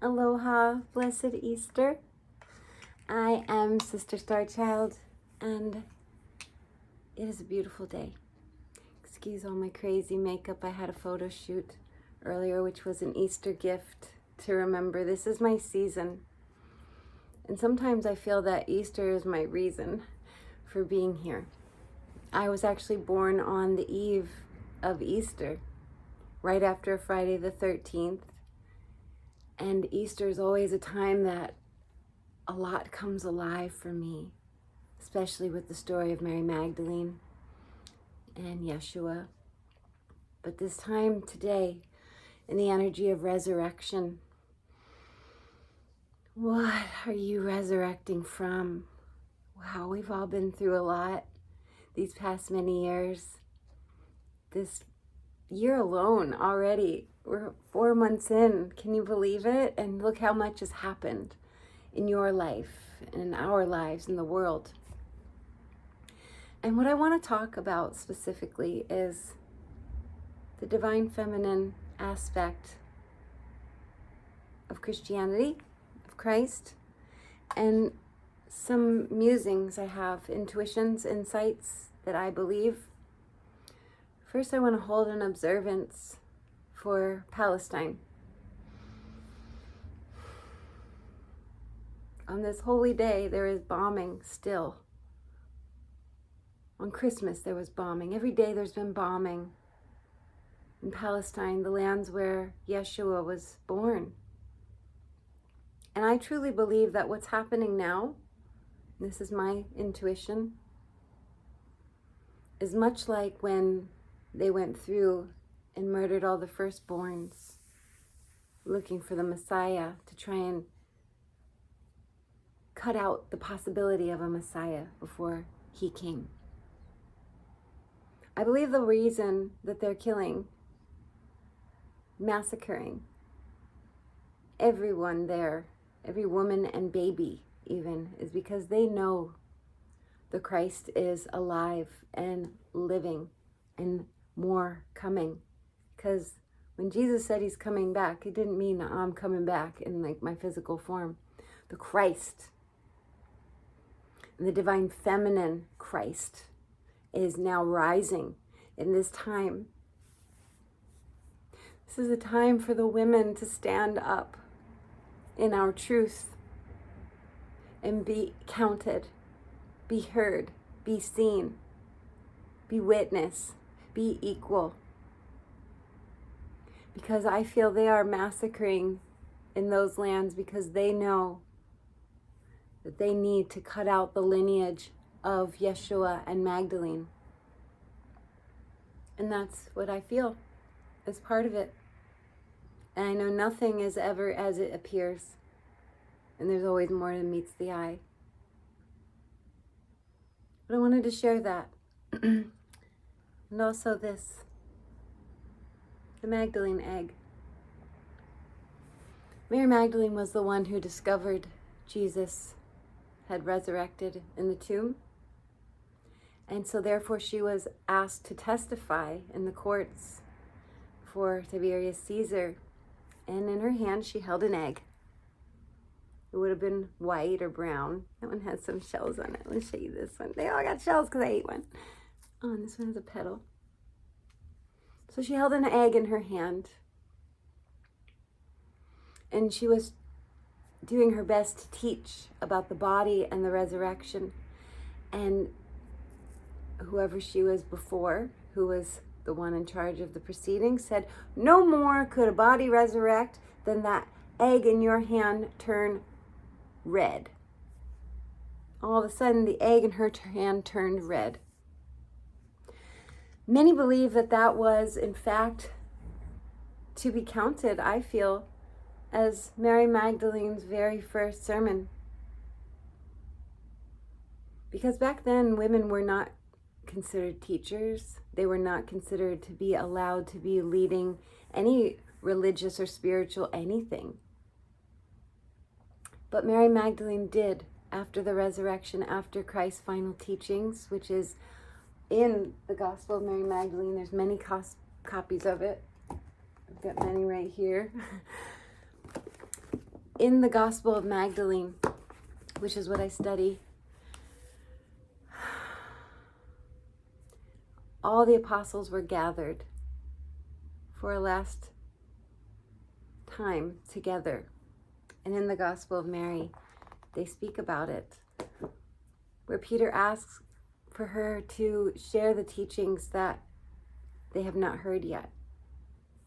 Aloha, blessed Easter. I am Sister Starchild, and it is a beautiful day. Excuse all my crazy makeup. I had a photo shoot earlier, which was an Easter gift to remember this is my season. And sometimes I feel that Easter is my reason for being here. I was actually born on the eve of Easter, right after Friday the 13th. And Easter is always a time that a lot comes alive for me, especially with the story of Mary Magdalene and Yeshua. But this time today, in the energy of resurrection, what are you resurrecting from? Wow, we've all been through a lot these past many years. This year alone already, we're 4 months in. Can you believe it? And look how much has happened in your life, in our lives, in the world. And what I want to talk about specifically is the divine feminine aspect of Christianity, of Christ, and some musings I have, intuitions, insights that I believe. First, I want to hold an observance for Palestine. On this holy day, there is bombing still. On Christmas, there was bombing. Every day there's been bombing in Palestine, the lands where Yeshua was born. And I truly believe that what's happening now, this is my intuition, is much like when they went through and murdered all the firstborns, looking for the Messiah to try and cut out the possibility of a Messiah before he came. I believe the reason that they're killing, massacring everyone there, every woman and baby even, is because they know the Christ is alive and living and more coming. Because when Jesus said he's coming back, it didn't mean I'm coming back in like my physical form. The Christ, the divine feminine Christ, is now rising in this time. This is a time for the women to stand up in our truth and be counted, be heard, be seen, be witness, be equal. Because I feel they are massacring in those lands because they know that they need to cut out the lineage of Yeshua and Magdalene. And that's what I feel as part of it. And I know nothing is ever as it appears. And there's always more than meets the eye. But I wanted to share that. And also this. The Magdalene egg. Mary Magdalene was the one who discovered Jesus had resurrected in the tomb. And so therefore she was asked to testify in the courts for Tiberius Caesar. And in her hand she held an egg. It would have been white or brown. That one has some shells on it. Let me show you this one. They all got shells because I ate one. Oh, and this one has a petal. So she held an egg in her hand. And she was doing her best to teach about the body and the resurrection. And whoever she was before, who was the one in charge of the proceedings, said, no more could a body resurrect than that egg in your hand turn red. All of a sudden, the egg in her hand turned red. Many believe that that was, in fact, to be counted, I feel, as Mary Magdalene's very first sermon. Because back then, women were not considered teachers. They were not considered to be allowed to be leading any religious or spiritual anything. But Mary Magdalene did, after the resurrection, after Christ's final teachings, which is in the Gospel of Mary Magdalene. There's many copies of it. I've got many right here. in the Gospel of Magdalene, which is what I study, all the apostles were gathered for a last time together. And in the Gospel of Mary, they speak about it, where Peter asks for her to share the teachings that they have not heard yet,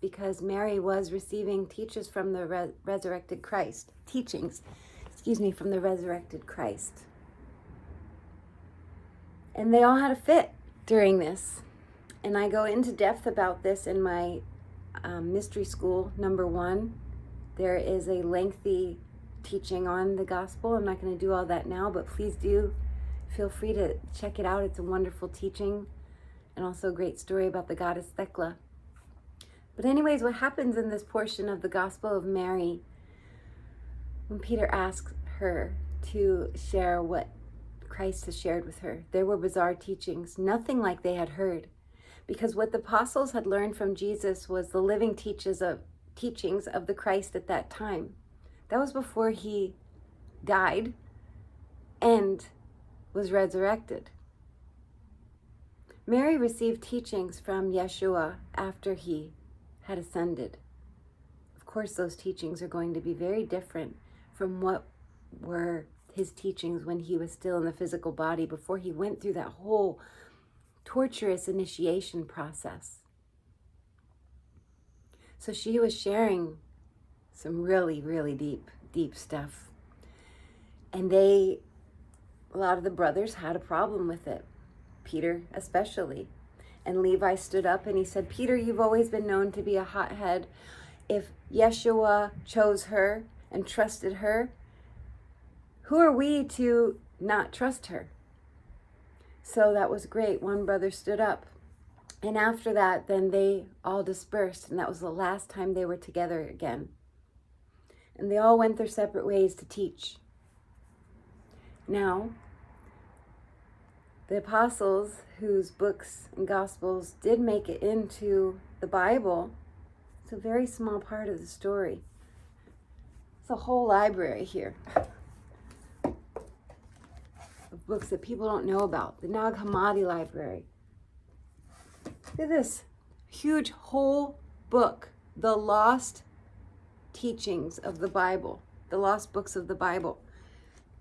because Mary was receiving teachings from the resurrected Christ. From the resurrected Christ. And they all had a fit during this. And I go into depth about this in my mystery school, number 1. There is a lengthy teaching on the gospel. I'm not going to do all that now, but please do feel free to check it out. It's a wonderful teaching and also a great story about the goddess Thecla. But anyways, what happens in this portion of the Gospel of Mary, when Peter asks her to share what Christ has shared with her, there were bizarre teachings, nothing like they had heard. Because what the apostles had learned from Jesus was the living teachings of the Christ at that time. That was before he died and was resurrected. Mary received teachings from Yeshua after he had ascended. Of course, those teachings are going to be very different from what were his teachings when he was still in the physical body, before he went through that whole torturous initiation process. So she was sharing some really, really deep stuff. And a lot of the brothers had a problem with it, Peter especially. And Levi stood up and he said, Peter, you've always been known to be a hothead. If Yeshua chose her and trusted her, who are we to not trust her? So that was great. One brother stood up. And after that, then they all dispersed. And that was the last time they were together again. And they all went their separate ways to teach. Now, the apostles whose books and gospels did make it into the Bible, it's a very small part of the story. It's a whole library here of books that people don't know about. The Nag Hammadi library. Look at this huge whole book, the lost teachings of the Bible, the lost books of the Bible.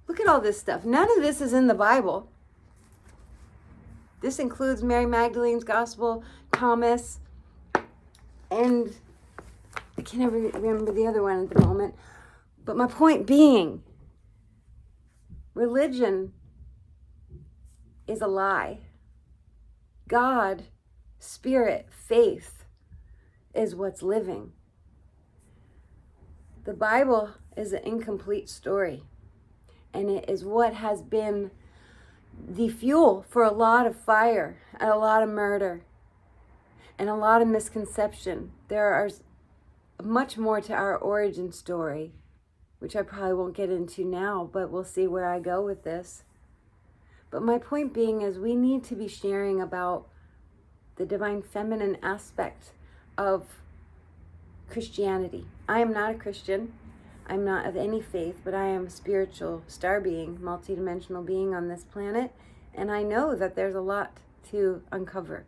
Look at all this stuff. None of this is in the Bible. This includes Mary Magdalene's gospel, Thomas, and I can't ever remember the other one at the moment. But my point being, religion is a lie. God, spirit, faith is what's living. The Bible is an incomplete story, and it is what has been the fuel for a lot of fire and a lot of murder and a lot of misconception. There are much more to our origin story, which I probably won't get into now, but we'll see where I go with this. But my point being is we need to be sharing about the divine feminine aspect of Christianity. I am not a Christian. I'm not of any faith, but I am a spiritual star being, multidimensional being on this planet, and I know that there's a lot to uncover.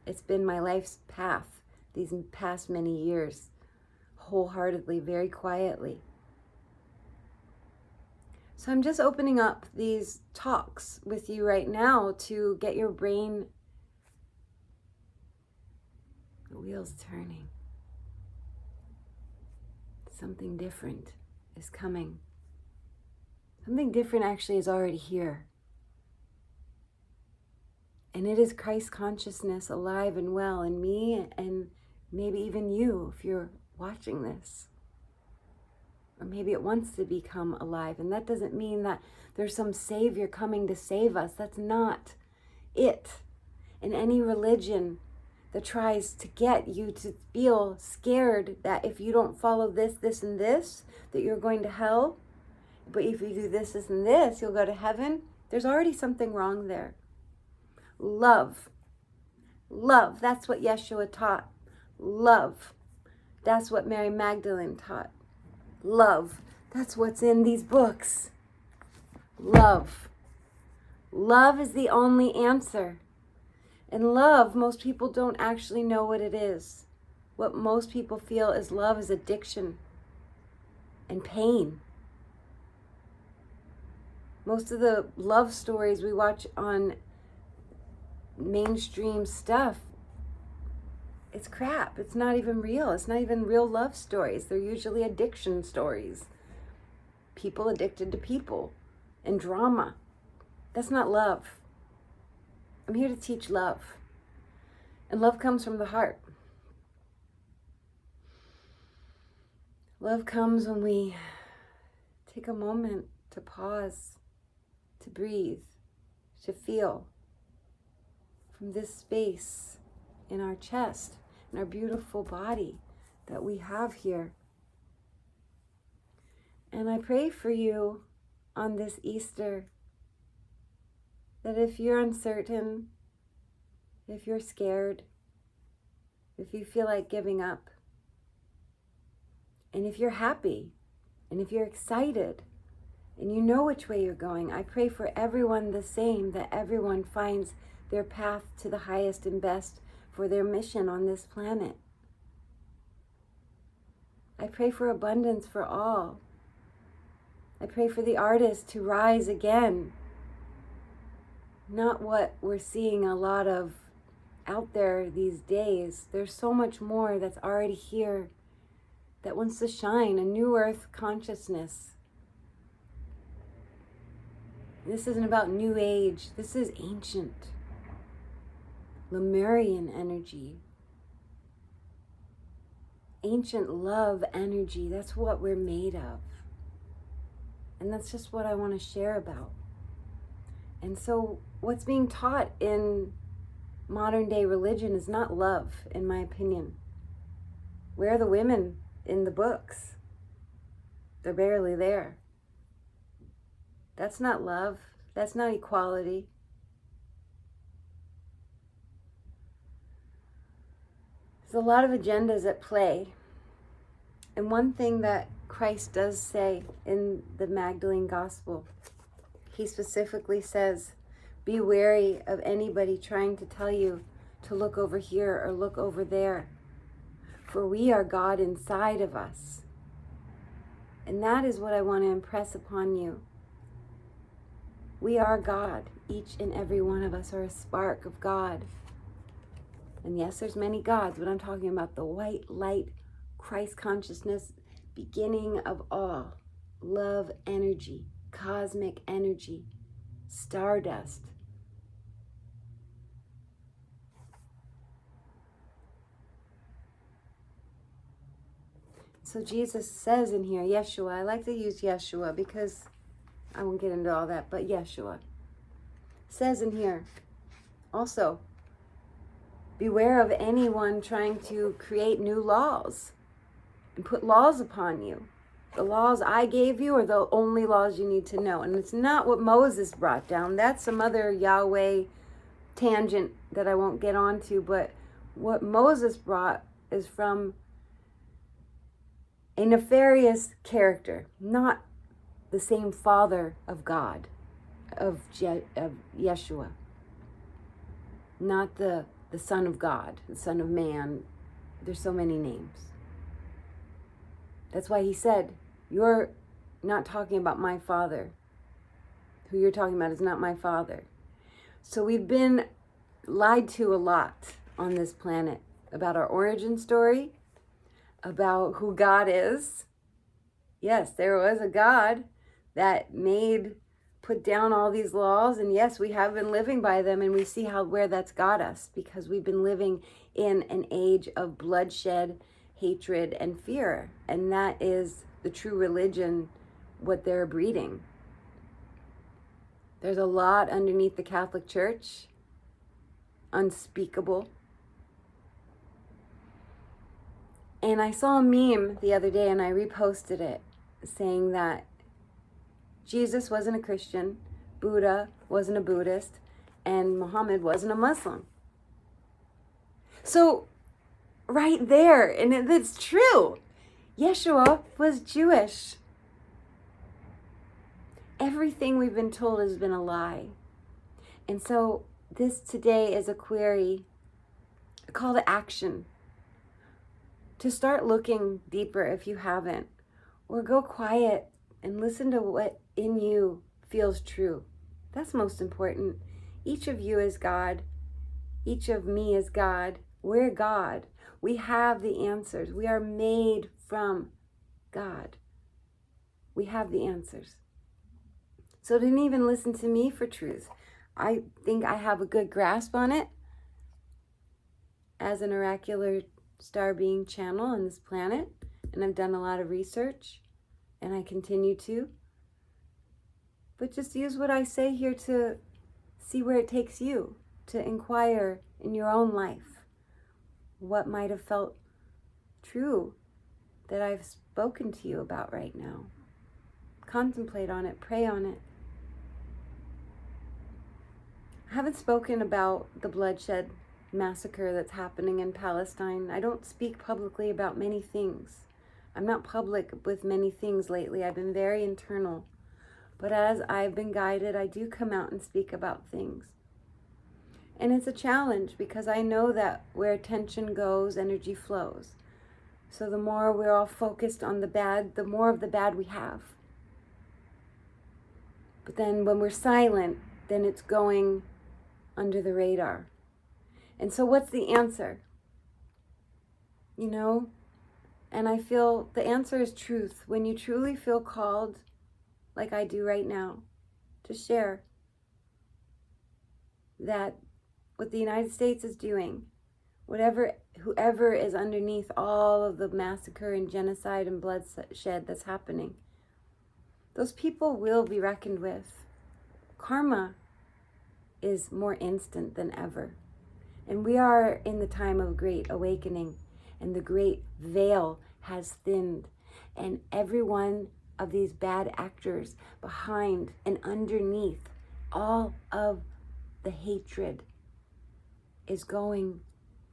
It's been my life's path these past many years, wholeheartedly, very quietly. So I'm just opening up these talks with you right now to get your brain, the wheels turning. Something different is coming. Something different actually is already here. And it is Christ consciousness alive and well in me, and maybe even you if you're watching this. Or maybe it wants to become alive. And that doesn't mean that there's some savior coming to save us. That's not it. In any religion that tries to get you to feel scared that if you don't follow this, this, and this, that you're going to hell. But if you do this, this, and this, you'll go to heaven. There's already something wrong there. Love. Love. That's what Yeshua taught. Love. That's what Mary Magdalene taught. Love. That's what's in these books. Love. Love is the only answer. And love, most people don't actually know what it is. What most people feel is love is addiction and pain. Most of the love stories we watch on mainstream stuff, it's crap. It's not even real. It's not even real love stories. They're usually addiction stories. People addicted to people and drama. That's not love. I'm here to teach love. And love comes from the heart. Love comes when we take a moment to pause, to breathe, to feel from this space in our chest, in our beautiful body that we have here. And I pray for you on this Easter that if you're uncertain, if you're scared, if you feel like giving up, and if you're happy, and if you're excited, and you know which way you're going, I pray for everyone the same, that everyone finds their path to the highest and best for their mission on this planet. I pray for abundance for all. I pray for the artists to rise again. Not what we're seeing a lot of out there these days. There's so much more that's already here that wants to shine, a new earth consciousness. This isn't about new age. This is ancient Lemurian energy. Ancient love energy. That's what we're made of. And that's just what I want to share about. And so what's being taught in modern day religion is not love, in my opinion. Where are the women in the books? They're barely there. That's not love. That's not equality. There's a lot of agendas at play. And one thing that Christ does say in the Magdalene Gospel, he specifically says, be wary of anybody trying to tell you to look over here or look over there. For we are God inside of us. And that is what I want to impress upon you. We are God. Each and every one of us are a spark of God. And yes, there's many gods, but I'm talking about the white light, Christ consciousness, beginning of all. Love energy, cosmic energy, stardust. So Jesus says in here, Yeshua, I like to use Yeshua because I won't get into all that, but Yeshua says in here also, beware of anyone trying to create new laws and put laws upon you. The laws I gave you are the only laws you need to know. And it's not what Moses brought down. That's some other Yahweh tangent that I won't get onto. But what Moses brought is from a nefarious character, not the same Father of God, of Yeshua. Not the Son of God, the Son of Man. There's so many names. That's why he said, you're not talking about my Father. Who you're talking about is not my Father. So we've been lied to a lot on this planet about our origin story, about who God is. Yes, there was a God that put down all these laws, and yes, we have been living by them, and we see where that's got us, because we've been living in an age of bloodshed, hatred, and fear, and that is the true religion, what they're breeding. There's a lot underneath the Catholic Church, unspeakable. And I saw a meme the other day, and I reposted it, saying that Jesus wasn't a Christian, Buddha wasn't a Buddhist, and Muhammad wasn't a Muslim. So, right there, and it's true. Yeshua was Jewish. Everything we've been told has been a lie. And so this today is a query, a call to action, to start looking deeper if you haven't, or go quiet and listen to what in you feels true. That's most important. Each of you is God. Each of me is God. We're God. We have the answers. We are made from God. We have the answers. So don't even listen to me for truth. I think I have a good grasp on it as an oracular star being channel on this planet, and I've done a lot of research, and I continue to. But just use what I say here to see where it takes you, to inquire in your own life what might have felt true that I've spoken to you about right now. Contemplate on it, pray on it. I haven't spoken about the bloodshed massacre that's happening in Palestine. I don't speak publicly about many things. I'm not public with many things lately. I've been very internal. But as I've been guided, I do come out and speak about things. And it's a challenge because I know that where attention goes, energy flows. So the more we're all focused on the bad, the more of the bad we have. But then when we're silent, then it's going under the radar. And so what's the answer? You know? And I feel the answer is truth. When you truly feel called, like I do right now, to share that what the United States is doing, whoever is underneath all of the massacre and genocide and bloodshed that's happening, those people will be reckoned with. Karma is more instant than ever. And we are in the time of great awakening, and the great veil has thinned, and every one of these bad actors behind and underneath all of the hatred is going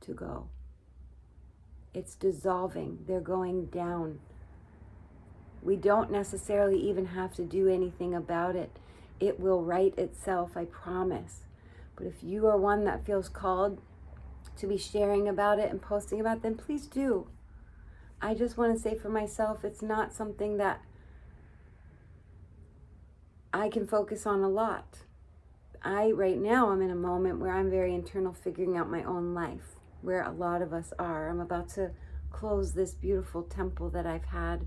to go. It's dissolving. They're going down. We don't necessarily even have to do anything about it. It will right itself, I promise. But if you are one that feels called to be sharing about it and posting about it, then please do. I just want to say for myself, it's not something that I can focus on a lot. Right now, I'm in a moment where I'm very internal, figuring out my own life, where a lot of us are. I'm about to close this beautiful temple that I've had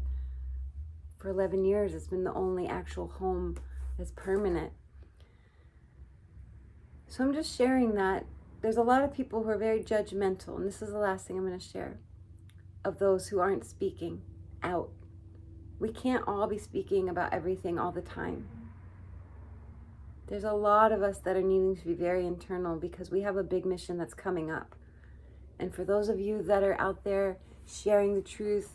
for 11 years. It's been the only actual home that's permanent. So I'm just sharing that there's a lot of people who are very judgmental, and this is the last thing I'm going to share, of those who aren't speaking out. We can't all be speaking about everything all the time. There's a lot of us that are needing to be very internal because we have a big mission that's coming up. And for those of you that are out there sharing the truth,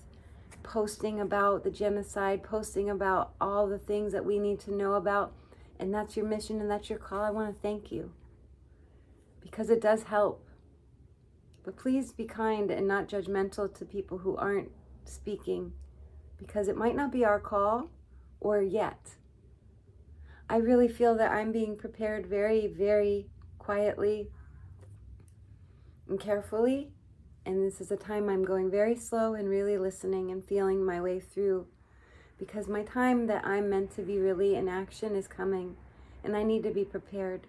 posting about the genocide, posting about all the things that we need to know about, and that's your mission and that's your call, I want to thank you. Because it does help. But please be kind and not judgmental to people who aren't speaking, because it might not be our call or yet. I really feel that I'm being prepared very, very quietly and carefully. And this is a time I'm going very slow and really listening and feeling my way through, because my time that I'm meant to be really in action is coming, and I need to be prepared.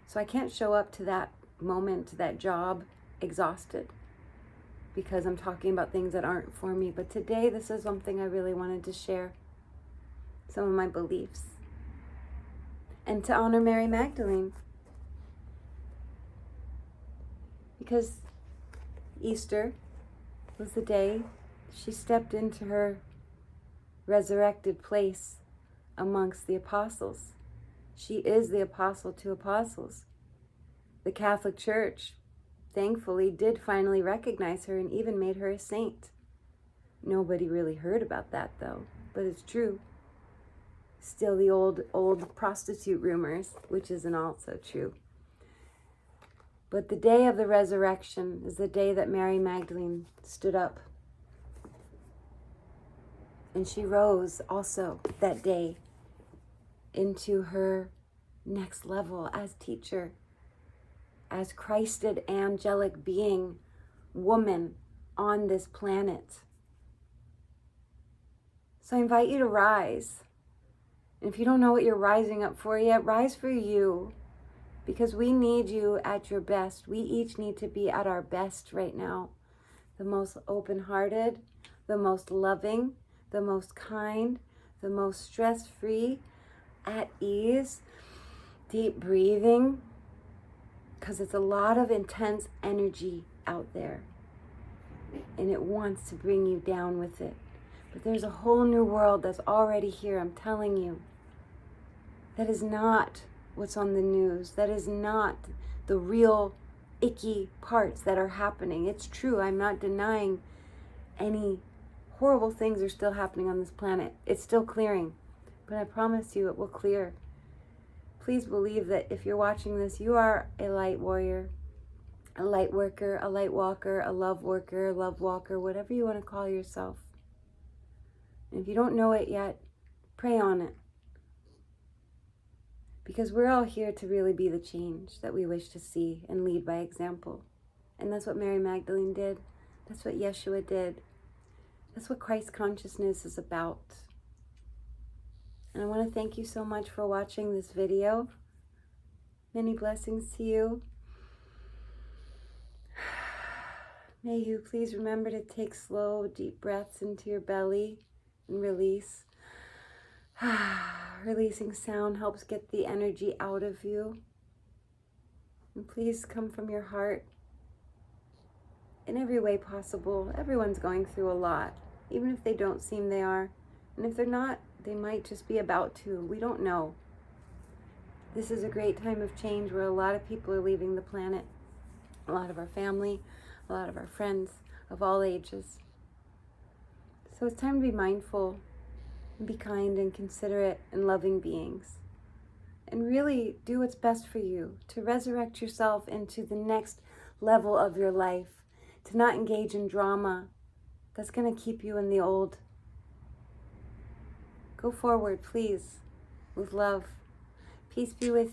So I can't show up to that moment, to that job, exhausted, because I'm talking about things that aren't for me. But today, this is something I really wanted to share, some of my beliefs. And to honor Mary Magdalene, because Easter was the day she stepped into her resurrected place amongst the apostles. She is the apostle to apostles. The Catholic Church, thankfully, did finally recognize her and even made her a saint. Nobody really heard about that, though, but it's true. Still the old prostitute rumors, which isn't also true. But the day of the resurrection is the day that Mary Magdalene stood up. And she rose also that day into her next level as teacher, as Christed angelic being, woman on this planet. So I invite you to rise. And if you don't know what you're rising up for yet, rise for you. Because we need you at your best. We each need to be at our best right now. The most open-hearted, the most loving, the most kind, the most stress-free, at ease, deep breathing. Because it's a lot of intense energy out there. And it wants to bring you down with it. But there's a whole new world that's already here, I'm telling you. That is not what's on the news. That is not the real icky parts that are happening. It's true. I'm not denying any horrible things are still happening on this planet. It's still clearing. But I promise you it will clear. Please believe that if you're watching this, you are a light warrior, a light worker, a light walker, a love worker, a love walker, whatever you want to call yourself. And if you don't know it yet, pray on it. Because we're all here to really be the change that we wish to see and lead by example. And that's what Mary Magdalene did. That's what Yeshua did. That's what Christ consciousness is about. And I want to thank you so much for watching this video. Many blessings to you. May you please remember to take slow, deep breaths into your belly and release. Releasing sound helps get the energy out of you. And please come from your heart in every way possible. Everyone's going through a lot, even if they don't seem they are. And if they're not, they might just be about to. We don't know. This is a great time of change where a lot of people are leaving the planet. A lot of our family, a lot of our friends of all ages. So it's time to be mindful. Be kind and considerate and loving beings. And really do what's best for you. To resurrect yourself into the next level of your life. To not engage in drama that's going to keep you in the old. Go forward, please, with love. Peace be with you.